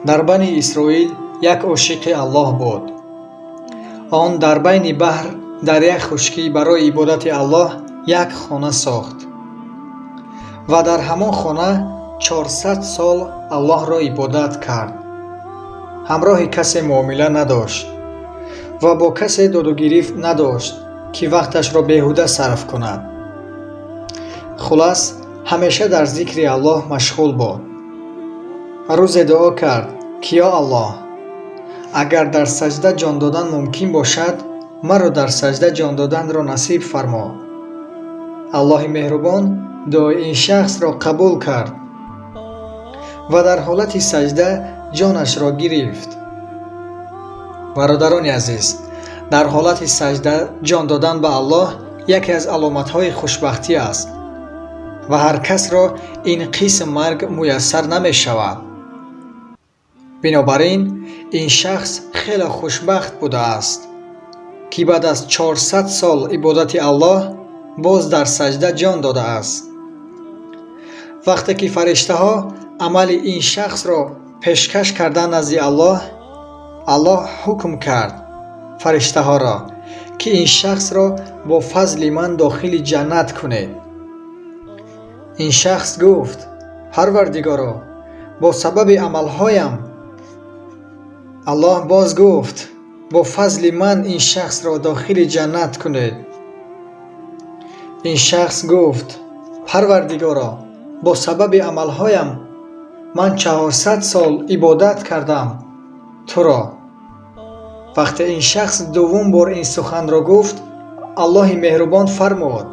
дар бани Исроил як ошиқи Аллоҳ буд. Он дар байни баҳр дар як хушкӣ барои ибодати Аллоҳ як хона сохт ва дар ҳамон хона 400 сол Аллоҳро ибодат кард. ҳамроҳи касе муомила надошт ва бо касе додугирифт надошт ки вақташро беҳуда сарф кунад. хулас ҳамеша дар зикри Аллоҳ машғул буд. рӯзе дуо кард ки ё Аллоҳ, агар дар саҷда ҷон додан мумкин бошад, маро дар саҷда ҷон доданро насиб фармо. Аллоҳи меҳрубон дуои ин шахсро қабул кард ва дар ҳолати саҷда ҷонашро гирифт. бародарони азиз, дар ҳолати саҷда ҷон додан ба Аллоҳ яке аз аломатҳои хушбахтӣ аст ва ҳар касро ин қисм марг муяссар намешавад. бинобар ин ин шахс хеле хушбахт будааст ки баъд аз 400 сол ибодати Аллоҳ боз дар саҷда ҷон додааст. вақте ки фариштаҳо амали ин шахсро пешкаш карданд назди Аллоҳ, Аллоҳ ҳукм кард фариштаҳоро ки ин шахсро бо фазли ман дохили ҷаннат кунед. ин шахс гуфт: парвардигаро, бо сабаби амалҳоям. Аллоҳ боз гуфт: бо фазли ман ин шахсро дохили ҷаннат кунед. ин шахс гуфт: парвардигаро, бо сабаби амалҳоям ман 400 сол ибодат кардам туро. вақте ин шахс дуввум бор ин суханро гуфт, Аллоҳи меҳрубон фармуд: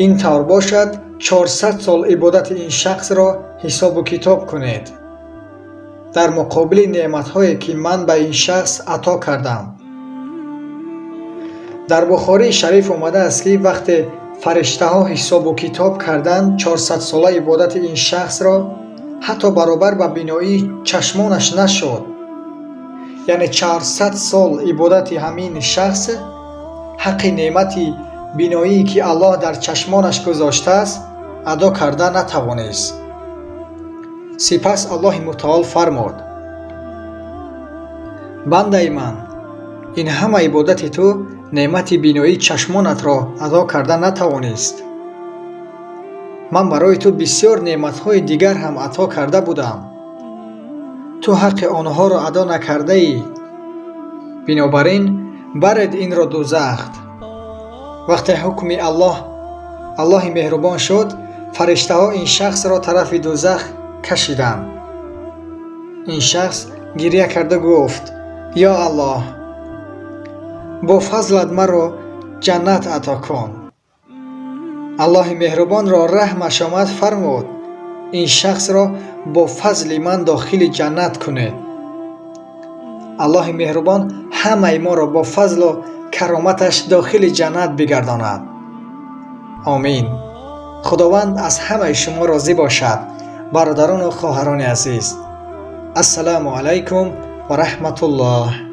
ин тавр бошад, 400 сол ибодати ин шахсро ҳисобу китоб кунед дар муқобили неъматҳое ки ман ба ин шахс ато кардам. дар Бухории шариф омадааст ки вақте фариштаҳо ҳисобу китоб карданд 400 сола ибодати ин шахсро, ҳатто баробар ба биноии чашмонаш нашуд. яъне 400 сол ибодати ҳамин шахс ҳаққи неъмати биноие ки Аллоҳ дар чашмонаш гузоштааст адо карда натавонист. сипас Аллоҳи мутаол фармуд: бандаи ман, ин ҳама ибодати ту неъмати биноии чашмонатро адо карда натавонист. ман барои ту бисёр неъматҳои дигар ҳам ато карда будам. ту ҳаққи онҳоро адо накардаӣ. бинобар ин баред инро дӯзах. вақте ҳукми Аллоҳи меҳрубон шуд, фариштаҳо ин шахсро тарафи дӯзах кашиданд. ин шахс гирья карда гуфт: ё Аллоҳ, бо фазлат маро ҷаннат ато кун. Аллоҳи меҳрубонро раҳмаш омад фармуд: ин шахсро бо фазли ман дохили ҷаннат кунед. Аллоҳи меҳрубон ҳамаи моро бо фазлу кароматаш дохили ҷаннат бигардонад. омин. худованд аз ҳамаи шумо розӣ бошад. бародарону хоҳарони азиз, ассалому алайкум ва раҳматуллоҳ.